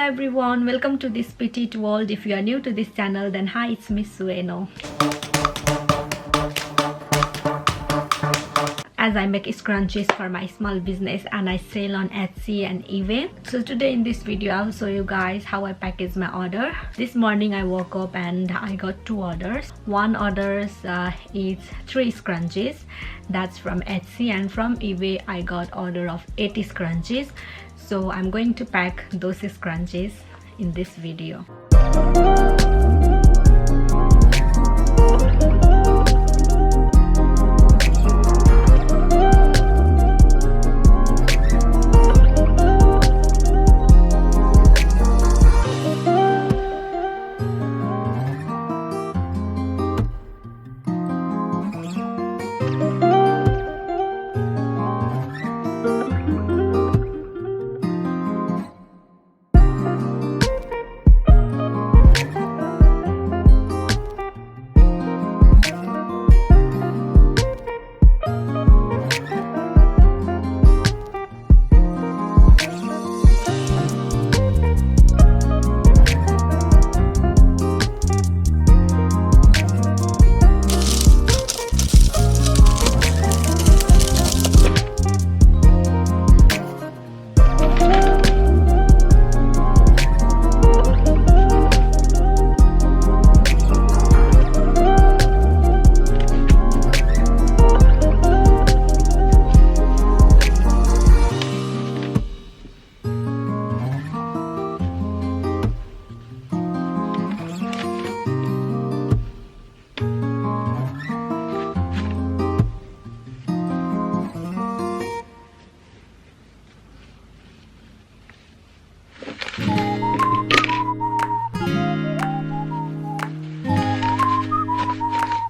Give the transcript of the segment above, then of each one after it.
everyone, welcome to this petite world. If you are new to this channel, then hi, it's Miss Sueno. As I make scrunchies for my small business and I sell on Etsy and eBay. So today in this video I'll show you guys how I package my order. This morning I woke up and I got 2 orders. One order is 3 scrunchies, that's from Etsy, and from eBay I got order of 80 scrunchies. So I'm going to pack those scrunchies in this video.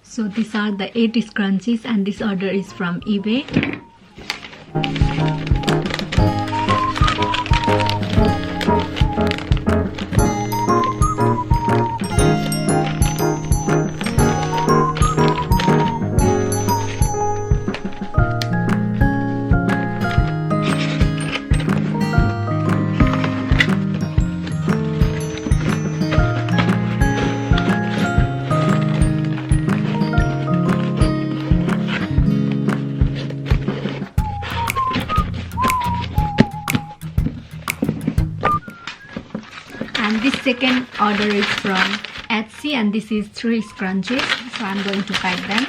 So these are the 8 scrunchies and this order is from eBay. And this second order is from Etsy and this is 3 scrunchies, so I'm going to pack them.